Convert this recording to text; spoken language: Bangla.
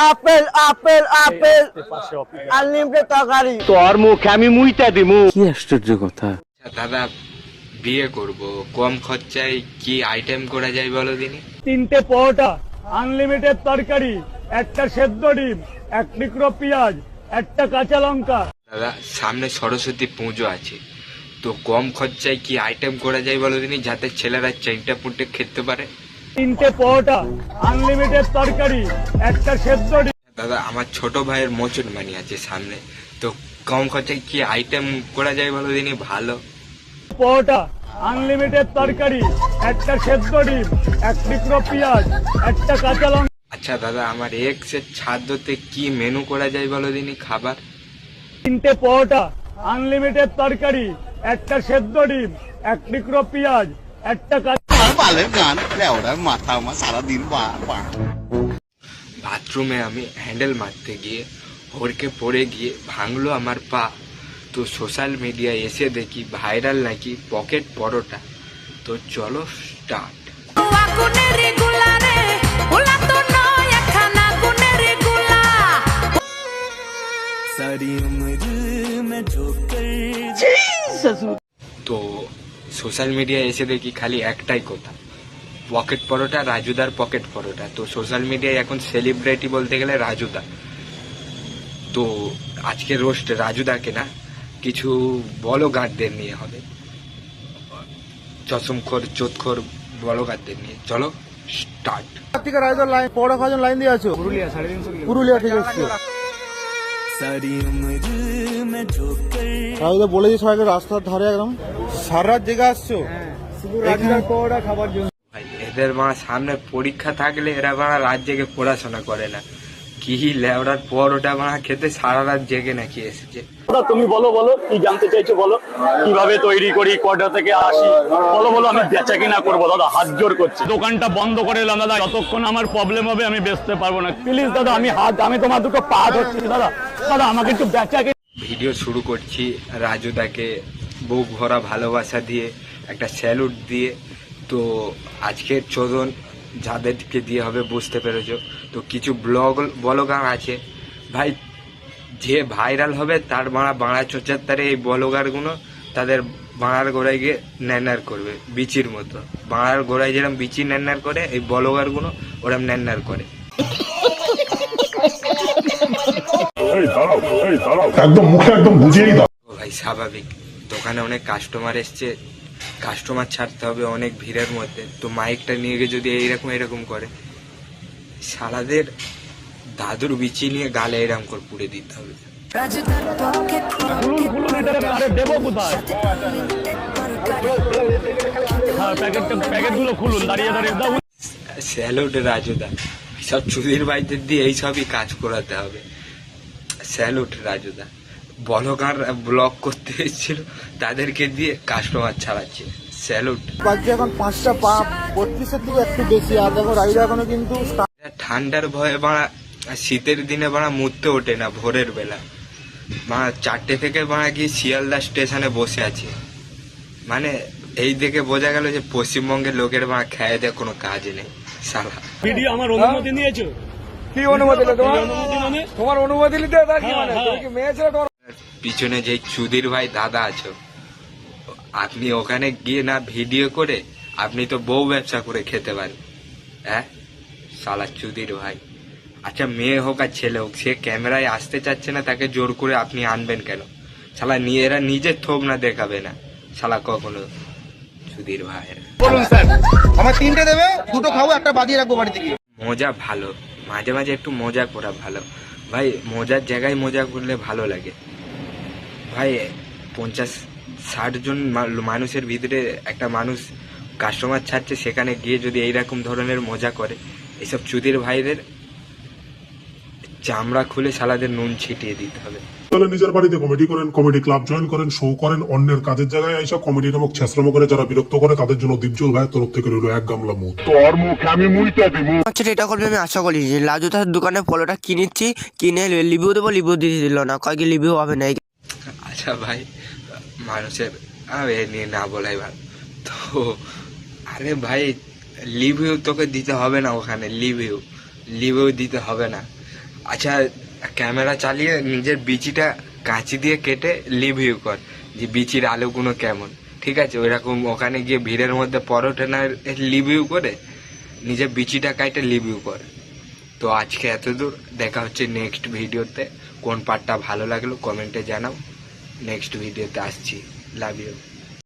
আপেল আপেল আপেল আনলিমিটেড তরকারি। তোর মুখে আমি মুইতা দিমু। কি আশ্চর্য কথা। দাদা বিয়ে করব, কম খরচায় কি আইটেম করা যায় বলো দিনি। 3টে পরোটা, আনলিমিটেড তরকারি, একটা সেদ্ধ ডিম, 1 টুকরো পেঁয়াজ, একটা কাঁচা লঙ্কা। দাদা সামনে সরস্বতী পুজো আছে, তো কম খরচায় কি আইটেম করা যায় বলো দিনি, যাতে ছেলেরা চাইটা পুটে খেতে পারে। 3টে পরোটা, আনলিমিটেড তরকারি, একটা সেদ্ধ ডিম। দাদা আমার ছোট ভাইয়ের মোচন মানি আছে সামনে, তো কম খরচায় কি আইটেম করা যায় বলো দিনি ভালো। পরোটা, আনলিমিটেড তরকারি, একটা সেদ্ধ ডিম, 1 টুকরো পেঁয়াজ, একটা কাঁচা লঙ্কা। আচ্ছা দাদা আমার এক্সের ছাদ্যতে কি মেনু করা যায় বলো দিনি খাবার। 3টে পরোটা, আনলিমিটেড তরকারি, একটা সেদ্ধ ডিম, 1 টুকরো পেঁয়াজ, একটা কাঁচা। বালের গান ওরা মাথা আমার সারাদিন বাথরুমে আমি হ্যান্ডেল মারতে গিয়ে হড়কে পড়ে গিয়ে ভাঙলো আমার পা, তো সোশ্যাল মিডিয়ায় এসে দেখি ভাইরাল নাকি পকেট পরোটা। তো চলো স্টার্ট। তো সোশ্যাল মিডিয়ায় এসে দেখি খালি একটাই কথা, পকেট পরোটা, রাজুদার পকেট পরোটা। তো সোশ্যাল মিডিয়ায় এখন সেলিব্রিটি বলতে গেলে রাজুদা। তো আজকে রোস্ট রাজুদাকে না, কিছু বলো গাঁটদের নিয়ে হবে, চশমখোর চোতখোর বলো গাঁটদের নিয়ে। চলো স্টার্ট। থেকে রায়দার লাইন পড়া খাজন লাইন দিয়ে আছো পুরুলিয়া থেকে এসছো। রায়দা বলেছি সবাইকে রাস্তার ধারে একদম সারা রাত জেগে আসছো শুধু রাজুদার পরোটা খাবার জন্য। ভাই এদের মা সামনে পরীক্ষা থাকলে এরা মারা রাত জেগে পড়াশোনা করে না, কি লেওড়ার পরোটা মারা খেতে সারা রাত জেগে নাকি এসেছে। তুমি বলো কি জানতে চাইছো বলো, কিভাবে তৈরি করি, কয়টা থেকে আসি, বলো আমি বেচা কিনা করবো দাদা, হাত জোর করছি। দোকানটা বন্ধ করে এলাম দাদা, যতক্ষণ আমার প্রবলেম হবে আমি বেচতে পারবো না। প্লিজ দাদা আমি তোমার দুটো পা ধরছি দাদা, আমাকে একটু বেচা কিনা। ভিডিও শুরু করছি রাজুদাকে বউ ভরা ভালোবাসা দিয়ে, একটা স্যালুট দিয়ে। তো আজকের চোদন যাদেরকে দিয়ে হবে বুঝতে পেরেছো। তো কিছু ব্লগার আছে ভাই, যে ভাইরাল হবে তার বাঁড়া চোচার তারে এই ব্লগারগুলো তাদের বাঁড়ার গোড়ায় গিয়ে ন্যান্নার করবে বিচির মতো। বাঁড়ার গোড়ায় যেরকম বিচি ন্যান্নার করে, এই ব্লগারগুলো ওরম ন্যান্নার করে। একদম মুখে একদম বুঝিয়েই দাও ভাই স্বাভাবিক, দোকানে অনেক কাস্টমার এসছে, কাস্টমার ছাড়তে হবে অনেক ভিড়ের মধ্যে। তো মাইকটা নিয়ে গিয়ে যদি এইরকম করে, সালাদের দাদুর বিচি নিয়ে গালে এরকম করে পুড়ে দিতে হবে। দেবো কোথায়? প্যাকেটগুলো খুলুন, দাঁড়িয়ে দাও। স্যালুট রাজুদা, সব চুদির বাইদের দিয়ে এইসবই কাজ করাতে হবে। স্যালুট রাজুদা। ব্লগার ব্লগ করতে এসেছিল, তাদেরকে দিয়ে কাস্টমার ছাড়াচ্ছে। স্যালুট। বাজছে এখন 5টা 32-এর থেকে একটু বেশি। আর দেখো রাইডা এখনো কিন্তু ঠান্ডার ভয়ে বাড়া শীতের দিনে বাড়া মুততে ওঠে না ভোরের বেলা। বাড়া 4টে থেকে বাড়া গিয়ে শিয়ালদা স্টেশনে বসে আছে। মানে এই দেখে বোঝা গেল যে পশ্চিমবঙ্গের লোকের বাড়া খেয়ে দেয় কোনো কাজ নেই সালা। ভিডিও আমার অনুমতি নিয়েছো? কি অনুমতি তোমার অনুমতি নিতে তুমি কি মেয়ে ছিল? পিছনে যে চুদির ভাই দাদা আছো, আপনি ওখানে গিয়ে না ভিডিও করে আপনি তো বউ ব্যবসা করে খেতে পারেন। হ্যাঁ শালা চুদির ভাই। আচ্ছা মেয়ে হোক আর ছেলে হোক, সে ক্যামেরায় আসতে চাচ্ছে না, তাকে জোর করে আপনি আনবেন কেন? শালা এরা নিজের থোপ না দেখাবে না শালা কখনো। চুদির ভাই বলুন স্যার আমার 3টে দেবে, 2টো খাবো, একটা বাদিয়ে রাখবো বাড়িতে গিয়ে। মজা ভালো, মাঝে মাঝে একটু মজা করা ভালো ভাই। মজার জায়গায় মজা করলে ভালো লাগে ভাই। 50-60 জন মানুষের ভিতরে একটা মানুষ কাস্টমার ছাড়ছে, সেখানে গিয়ে যদি এইরকম ধরনের মজা করে, এইসব চুদির ভাইদের চামড়া খুলে সালাদের নুন ছিটিয়ে দিতে হবে। নিজের বাড়িতে কমেডি করেন, কমেডি ক্লাব জয়েন করেন, শো করেন, অন্যের কাজের জায়গায় এইসব কমেডি নামক ছেঁচড়ামো করে যারা বিরক্ত করে, তাদের জন্য দীপজল ভাইয়ের তরফ থেকে রইল 1 গামলা মুখ। তোর মুখে আমি মুইটা দিব। আচ্ছা এটা করবে আমি আশা করি যে লাজুদার দোকানে পলোটা কিনেছি, কিনে লিভিউ দেবো, লিভিউ দিয়ে দিল না, কয় কি লিভিউ হবে না। আচ্ছা ভাই মানুষের এ নিয়ে না বলাই ভালো তো। আরে ভাই লিভিউ তোকে দিতে হবে না ওখানে, লিভিউ দিতে হবে না। আচ্ছা ক্যামেরা চালিয়ে নিজের বিচিটা কাঁচি দিয়ে কেটে রিভিউ কর যে বিচির আলুগুলো কেমন, ঠিক আছে? ওইরকম ওখানে গিয়ে ভিড়ের মধ্যে পরোটা না রিভিউ করে নিজের বিচিটা কাটে রিভিউ কর। তো আজকে এতদূর, দেখা হচ্ছে নেক্সট ভিডিওতে। কোন পার্টটা ভালো লাগলো কমেন্টে জানাও। নেক্সট ভিডিওতে আসছি। Love you.